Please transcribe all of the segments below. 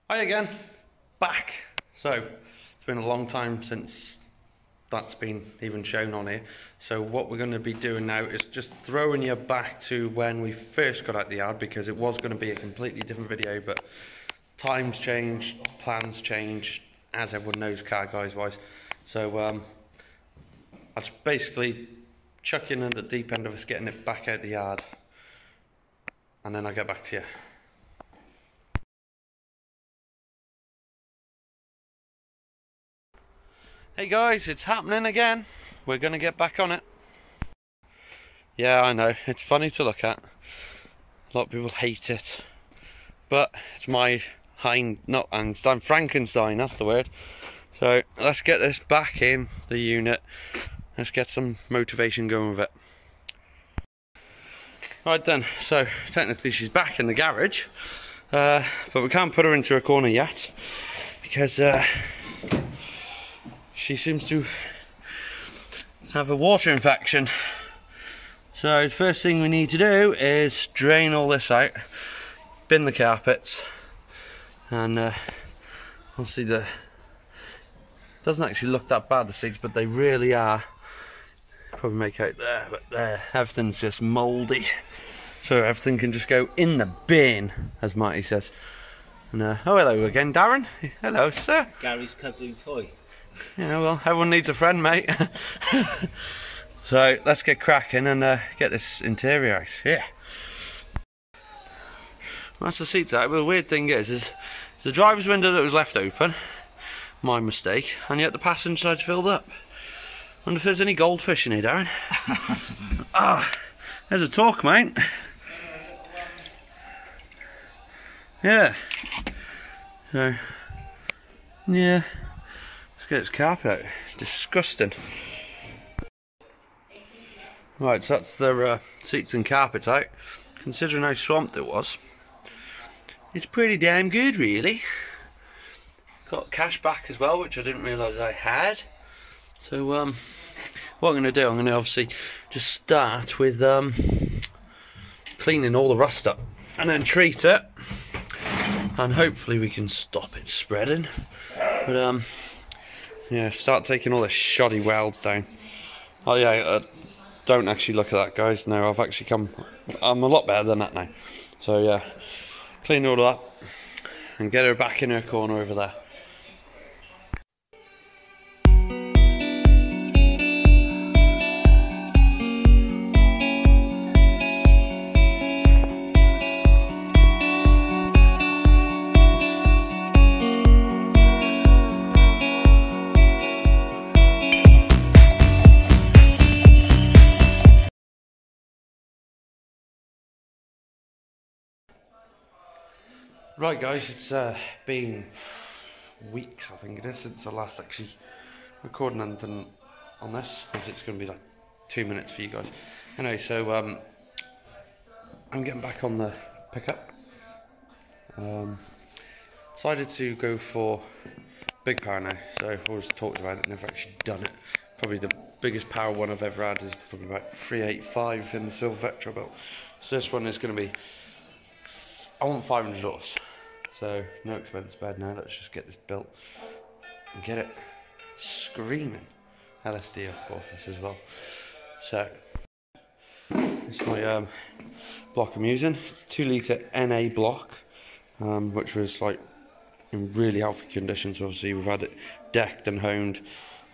Hi again, back. So, it's been a long time since that's been even shown on here. So what we're going to be doing now is just throwing you back to when we first got out the yard, because it was going to be a completely different video, but times changed, plans changed, as everyone knows, car guys wise. So I'll just basically chuck you in at the deep end of us getting it back out the yard, and then I'll get back to you. Hey guys, it's happening again. We're going to get back on it. Yeah, I know, it's funny to look at. A lot of people hate it. But it's my not Einstein, Frankenstein, that's the word. So let's get this back in the unit. Let's get some motivation going with it. Right then, so technically she's back in the garage. But we can't put her into a corner yet. Because she seems to have a water infection. So the first thing we need to do is drain all this out, bin the carpets, and obviously it doesn't actually look that bad, the seats, but they really are. Probably make out there, but there, everything's just mouldy. So everything can just go in the bin, as Marty says. And oh, hello again, Darren. Hello, sir. Gary's cuddling toy. Yeah, well, everyone needs a friend, mate. So let's get cracking and get this interior out. Yeah. That's the seats out. But the weird thing is the driver's window that was left open, my mistake, and yet the passenger side's filled up. Wonder if there's any goldfish in here, Darren. Ah, there's a talk, mate. Yeah. So, yeah. Let's get this carpet out. It's disgusting. Right, so that's the seats and carpets out. Considering how swamped it was, it's pretty damn good, really. Got cash back as well, which I didn't realise I had. So what I'm going to do, I'm going to obviously just start with cleaning all the rust up and then treat it, and hopefully we can stop it spreading. But yeah, start taking all the shoddy welds down. Oh yeah, don't actually look at that, guys. No, I've actually I'm a lot better than that now. So yeah, clean all that and get her back in her corner over there. Right guys, it's been weeks, I think it is, since I last actually recorded anything on this, because it's going to be like 2 minutes for you guys. Anyway, so I'm getting back on the pickup. Decided to go for big power now, so I've always talked about it, never actually done it. Probably the biggest power one I've ever had is probably about 385 in the Silver Vectra build. So this one is going to be, I want 500 horse. So, no expense bed now, let's just get this built and get it screaming. LSD, of course, this as well. So, this is my block I'm using. It's a 2 litre NA block, which was like in really healthy conditions. Obviously, we've had it decked and honed,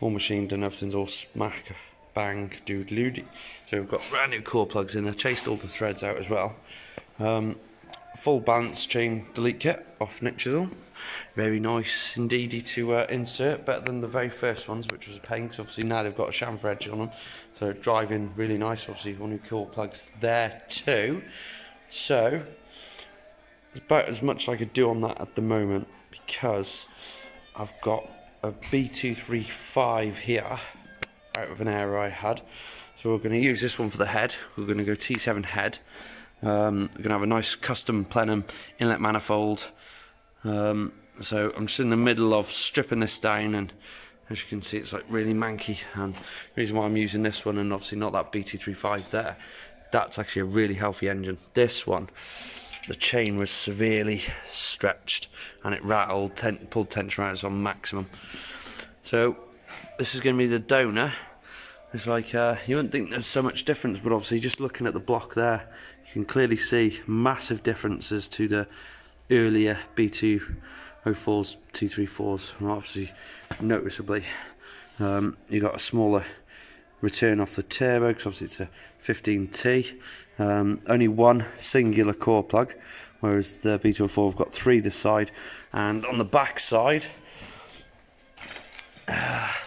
all machined, and everything's all smack, bang, doodle-doody. So, we've got brand new core plugs in there, chased all the threads out as well. Full balance chain delete kit off Nick Chisel. Very nice indeedy to insert, better than the very first ones, which was a pain, because obviously now they've got a chamfer edge on them, so driving really nice. Obviously all new core plugs there too. So it's about as much as I could do on that at the moment, because I've got a B235 here out of an error I had. So we're going to use this one for the head. We're going to go T7 head. We're going to have a nice custom plenum inlet manifold. So I'm just in the middle of stripping this down, and as you can see it's like really manky, and the reason why I'm using this one and obviously not that B235 there, that's actually a really healthy engine. This one the chain was severely stretched and it rattled, pulled tension right on maximum. So this is going to be the donor. It's like, you wouldn't think there's so much difference, but obviously just looking at the block there, you can clearly see massive differences to the earlier B204s, 234s, and obviously noticeably you got a smaller return off the turbo, because obviously it's a 15T, only one singular core plug, whereas the B204 have got 3 this side, and on the back side,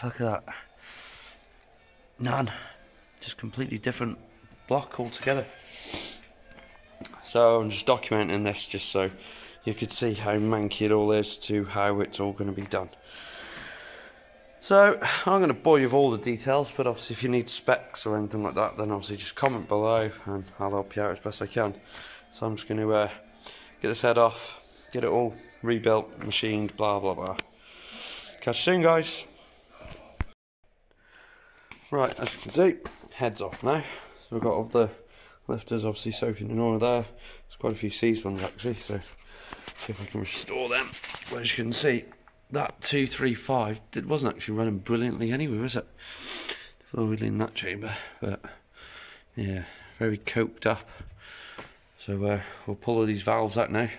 look at that. None. Just completely different block altogether. So I'm just documenting this just so you could see how manky it all is to how it's all going to be done. So I'm going to bore you with all the details, but obviously if you need specs or anything like that, then obviously just comment below and I'll help you out as best I can. So I'm just going to get this head off, get it all rebuilt, machined, blah blah blah. Catch you soon, guys. Right, as you can see, head's off now. So we've got all the lifters obviously soaking in oil there. There's quite a few seized ones actually, so see if I can restore them. But as you can see, that 235 wasn't actually running brilliantly anyway, was it? Before we in that chamber, but yeah, very coked up. So we'll pull all these valves out now,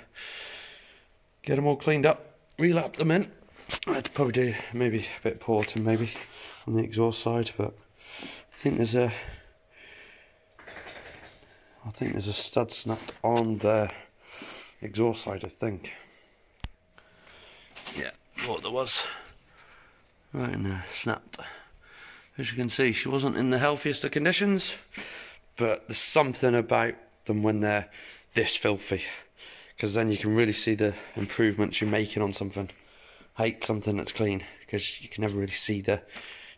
get them all cleaned up, relap them in. I'd probably do maybe a bit of porting maybe on the exhaust side, but I think there's a stud snapped on the exhaust side, I think. Yeah, thought there was. Right in there, snapped. As you can see, she wasn't in the healthiest of conditions, but there's something about them when they're this filthy, because then you can really see the improvements you're making on something. I hate something that's clean, because you can never really see the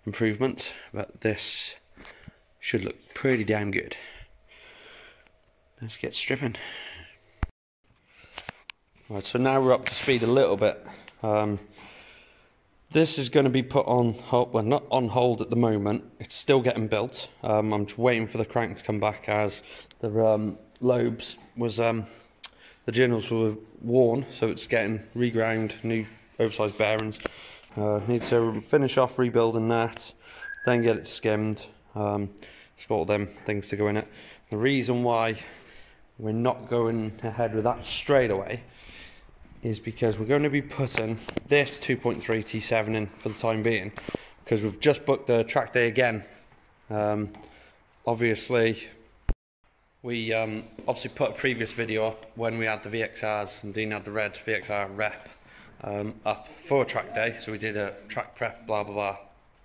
improvement, but this should look pretty damn good. Let's get stripping. Right, so now we're up to speed a little bit. This is going to be put on hold, well, not on hold at the moment. It's still getting built. I'm just waiting for the crank to come back, as the lobes was the journals were worn, so it's getting reground, new oversized bearings. Need to finish off rebuilding that, then get it skimmed. It's got all them things to go in it. The reason why we're not going ahead with that straight away is because we're going to be putting this 2.3 T7 in for the time being, because we've just booked the track day again. Obviously we obviously put a previous video up when we had the VXRs and Dean had the red VXR rep up for a track day, so we did a track prep, blah blah blah.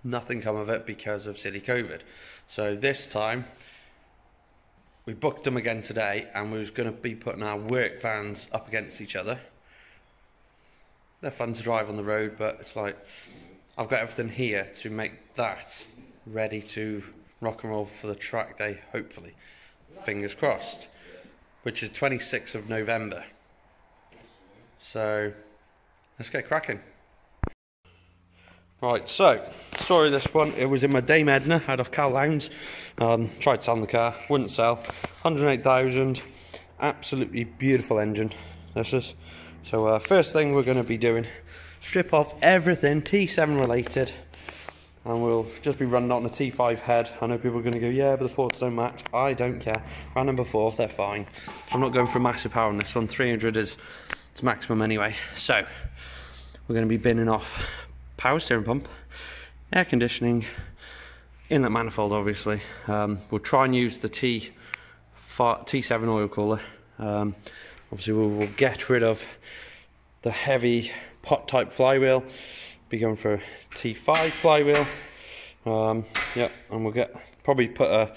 Nothing come of it because of silly COVID. So this time we booked them again today, and we was going to be putting our work vans up against each other. They're fun to drive on the road, but it's like I've got everything here to make that ready to rock and roll for the track day, hopefully, fingers crossed, which is 26th of November. So let's get cracking. Right, so story of this one, it was in my Dame Edna out of Cal Lowndes. Tried selling the car, wouldn't sell. 108,000, absolutely beautiful engine this is. So first thing we're going to be doing, strip off everything T7 related, and we'll just be running on a T5 head. I know people are going to go, yeah, but the ports don't match. I don't care. Ran them before, they're fine. I'm not going for massive power on this one. 300 is its maximum anyway. So we're going to be binning off power steering pump, air conditioning, inlet manifold obviously. We'll try and use the T7 oil cooler. Obviously we'll get rid of the heavy pot type flywheel, be going for a T5 flywheel. Yep, and we'll probably put a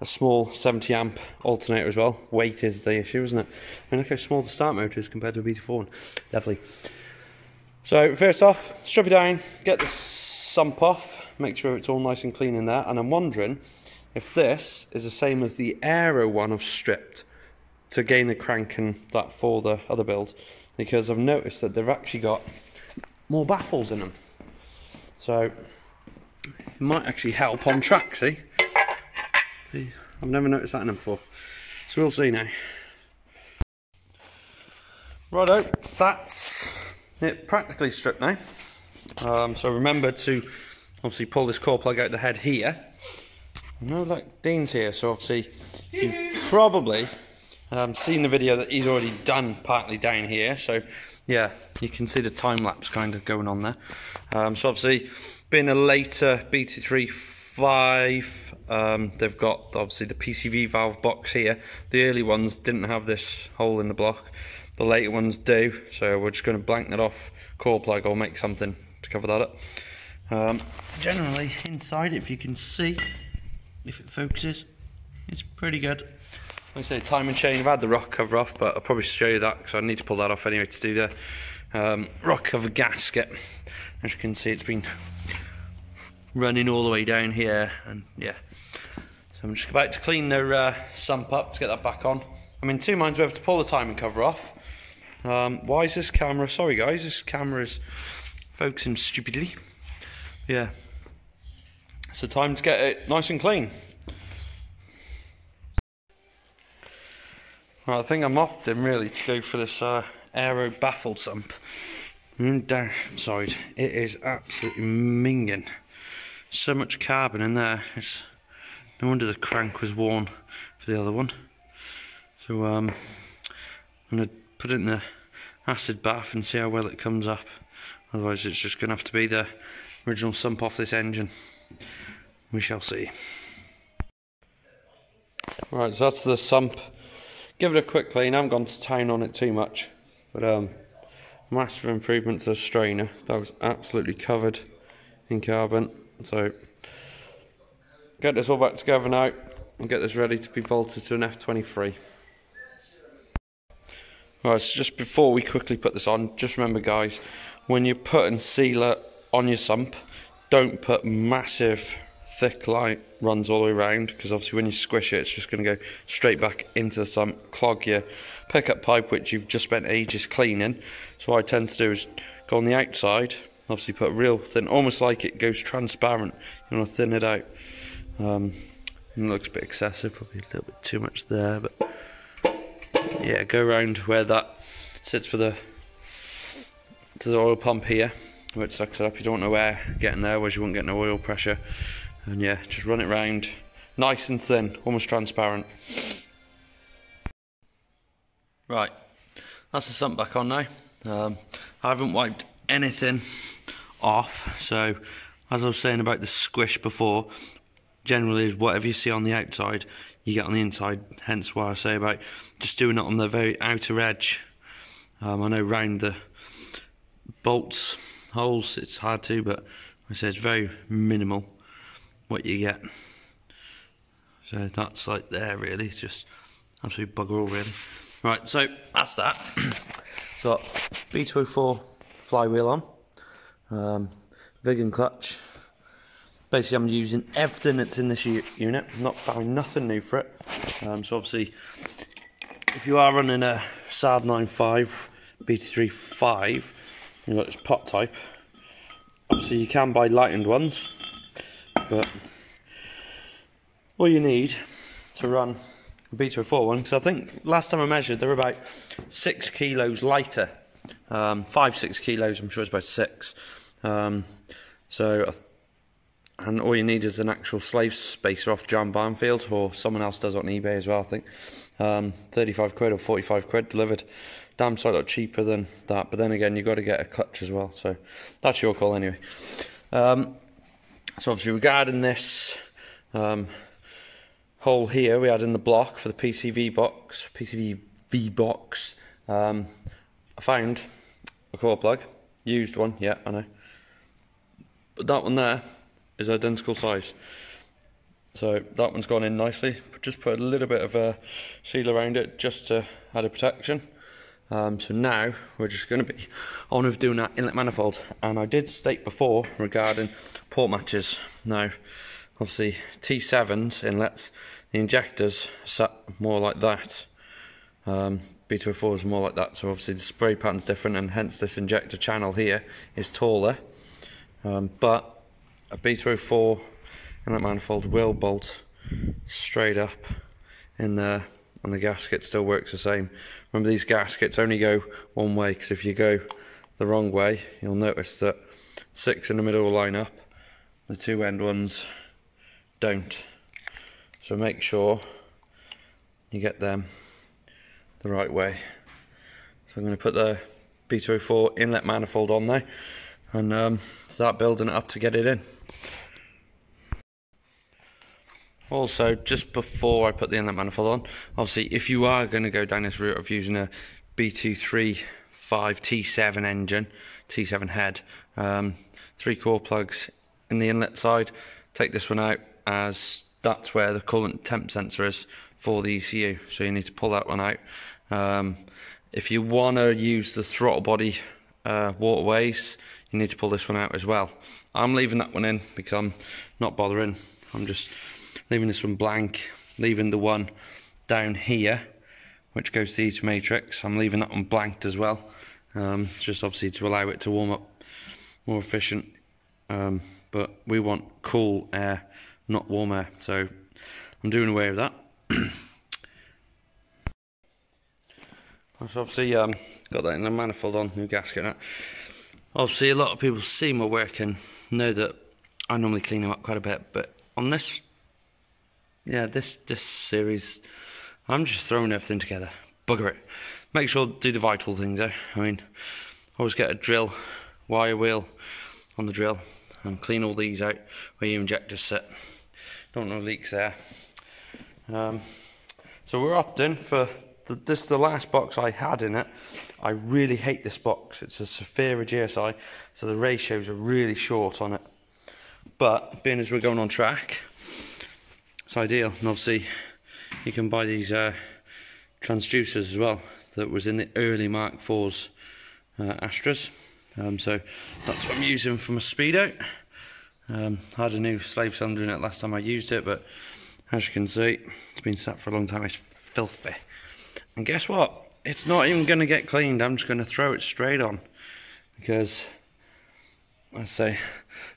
small 70 amp alternator as well. Weight is the issue, isn't it? I mean, look how small the start motor is compared to a BT4. Definitely. So first off, strip it down, get the sump off, make sure it's all nice and clean in there. And I'm wondering if this is the same as the Aero one I've stripped to gain the crank and that for the other build, because I've noticed that they've actually got more baffles in them. So it might actually help on track, see? I've never noticed that in them before. So we'll see now. Righto, that's it practically stripped now. So remember to obviously pull this core plug out the head here. I know like Dean's here, so obviously you've probably seen the video that he's already done partly down here. So yeah, you can see the time lapse kind of going on there. So obviously being a later BT35, they've got obviously the PCV valve box here. The early ones didn't have this hole in the block. The later ones do, so we're just going to blank that off core plug or make something to cover that up. Generally inside, if you can see, if it focuses, it's pretty good. Like I say, timing chain, I've had the rock cover off, but I'll probably show you that because I need to pull that off anyway to do the rock cover gasket. As you can see, it's been running all the way down here, and yeah. So I'm just about to clean their sump up to get that back on. I'm in two minds whether to pull the timing cover off. Why is this camera, sorry guys, this camera is focusing stupidly. Yeah, so time to get it nice and clean. Right, I think I'm opting really to go for this aero baffled sump. Down side, it is absolutely minging. So much carbon in there. It's no wonder the crank was worn for the other one. So I'm going to put it in the acid bath and see how well it comes up. Otherwise it's just going to have to be the original sump off this engine. We shall see. Right, so that's the sump. Give it a quick clean. I haven't gone to town on it too much, but massive improvement to the strainer. That was absolutely covered in carbon. So get this all back together now and get this ready to be bolted to an F23. Right, so just before we quickly put this on, just remember guys, when you're putting sealer on your sump, don't put massive thick line runs all the way around, because obviously when you squish it, it's just going to go straight back into the sump, clog your pickup pipe which you've just spent ages cleaning. So what I tend to do is go on the outside, obviously put real thin, almost like it goes transparent. You want to thin it out. It looks a bit excessive, probably a little bit too much there, but yeah, go around where that sits for the oil pump here, where it sucks it up. You don't want no air getting there, whereas you won't get no oil pressure. And yeah, just run it round, nice and thin, almost transparent. Right, that's the sump back on now. I haven't wiped anything off, so as I was saying about the squish before, generally whatever you see on the outside, you get on the inside, hence why I say about just doing it on the very outer edge. I know round the bolts holes it's hard to, but I say it's very minimal what you get. So that's like there really, it's just absolute bugger all really. Right, so that's that. Got B204 flywheel on, Vegan clutch. Basically I'm using everything that's in this unit, I'm not buying nothing new for it. So obviously if you are running a SAD 95 BT35, you've got this pot type, obviously you can buy lightened ones, but all you need to run a B204 one, because I think last time I measured they were about 6 kilos lighter, 5-6 kilos, I'm sure it's about 6. And all you need is an actual slave spacer off John Barnfield, or someone else does it on eBay as well, I think. 35 quid or 45 quid delivered. Damn sight a lot cheaper than that, but then again you've got to get a clutch as well, so that's your call anyway. So obviously regarding this hole here we had in the block for the PCV box, I found a core plug, used one, yeah I know, but that one there is identical size, so that one's gone in nicely. Just put a little bit of a seal around it just to add a protection. So now we're just going to be on with doing that inlet manifold, and I did state before regarding port matches. Now obviously T7's inlets, the injectors sat more like that, B204 is more like that, so obviously the spray pattern's different, and hence this injector channel here is taller, but a B204 inlet manifold will bolt straight up in there and the gasket still works the same. Remember, these gaskets only go one way, because if you go the wrong way, you'll notice that 6 in the middle will line up, the 2 end ones don't. So make sure you get them the right way. So I'm going to put the B204 inlet manifold on now and start building it up to get it in. Also, just before I put the inlet manifold on, obviously if you are going to go down this route of using a B235 T7 engine, T7 head, 3 core plugs in the inlet side, take this one out, as that's where the coolant temp sensor is for the ECU, so you need to pull that one out. If you want to use the throttle body waterways, you need to pull this one out as well. I'm leaving that one in because I'm not bothering. I'm just leaving this one blank, leaving the one down here which goes to the heater matrix. I'm leaving that one blanked as well, just obviously to allow it to warm up more efficient, but we want cool air, not warm air, so I'm doing away with that. So obviously got that in the manifold on, new gasket now. Obviously a lot of people see my work and know that I normally clean them up quite a bit, but on this, yeah, this series, I'm just throwing everything together. Bugger it. Make sure to do the vital things though. I mean, always get a drill, wire wheel on the drill, and clean all these out where your injectors sit. Don't want no leaks there. So we're opting for this is the last box I had in it. I really hate this box. It's a Saphira GSI, so the ratios are really short on it. But being as we're going on track, it's ideal. And obviously you can buy these transducers as well that was in the early Mark 4's Astras. So that's what I'm using for my speedo. I had a new slave cylinder in it last time I used it, but as you can see, it's been sat for a long time. It's filthy. And guess what? It's not even going to get cleaned. I'm just going to throw it straight on, because let's say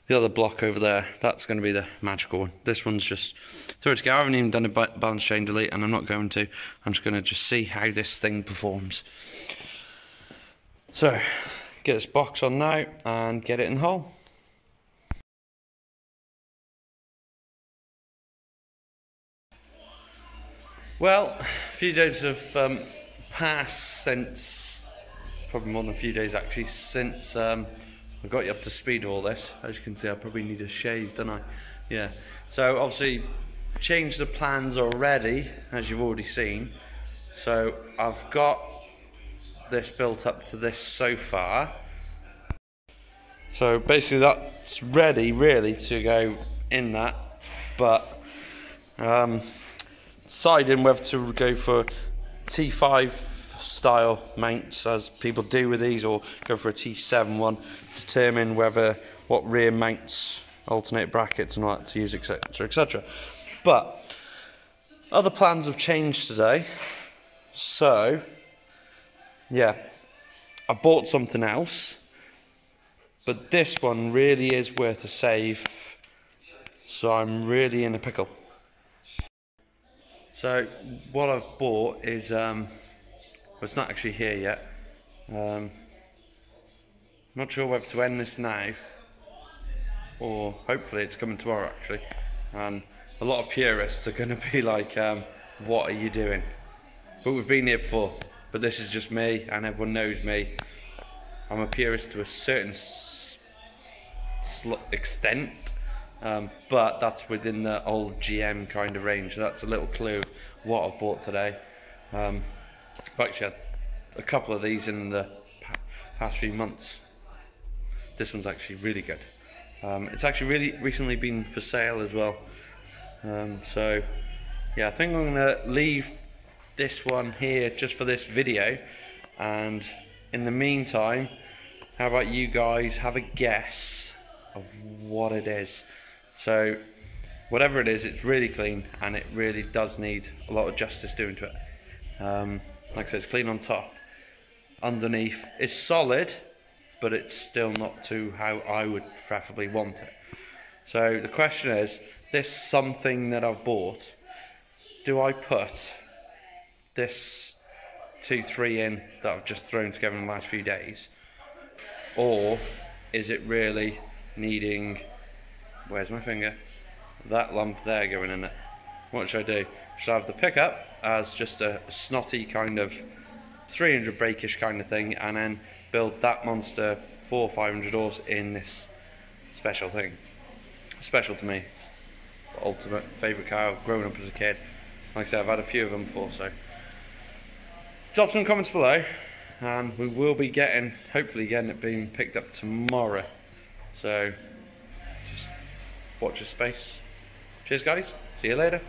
the other block over there, that's going to be the magical one. This one's just throw it together. I haven't even done a balance chain delete, and I'm not going to. I'm just going to just see how this thing performs. So get this box on now and get it in the hole. Well, a few days have passed since, probably more than a few days actually, since I got you up to speed with all this. As you can see, I probably need a shave, don't I? Yeah. So obviously changed the plans already, as you've already seen. So I've got this built up to this so far. So basically that's ready really to go in that, but deciding whether to go for T5 style mounts as people do with these, or go for a T7 one, determine whether what rear mounts, alternate brackets and all that to use, etc, etc. But other plans have changed today, so yeah, I bought something else, but this one really is worth a save, so I'm really in a pickle. So what I've bought is, well, it's not actually here yet. Not sure whether to end this now, or hopefully it's coming tomorrow actually. And a lot of purists are going to be like, what are you doing? But we've been here before. But this is just me, and everyone knows me. I'm a purist to a certain extent. But that's within the old GM kind of range. So that's a little clue of what I've bought today. I've actually had a couple of these in the past few months. This one's actually really good. It's actually really recently been for sale as well. So yeah, I think I'm going to leave this one here just for this video, and in the meantime, how about you guys have a guess of what it is? So whatever it is, it's really clean, and it really does need a lot of justice doing to it. Like I said, it's clean on top. Underneath it's solid, but it's still not to how I would preferably want it. So the question is, this something that I've bought, do I put this 2-3 in that I've just thrown together in the last few days, or is it really needing, where's my finger, that lump there going in it? What should I do? Should I have the pickup as just a snotty kind of 300 breakish kind of thing, and then build that monster 400 or 500 horse in this special thing? Special to me, it's the ultimate favourite car growing up as a kid. Like I said, I've had a few of them before, so drop some comments below, and we will be hopefully getting it being picked up tomorrow. So just watch your space. Cheers guys, see you later.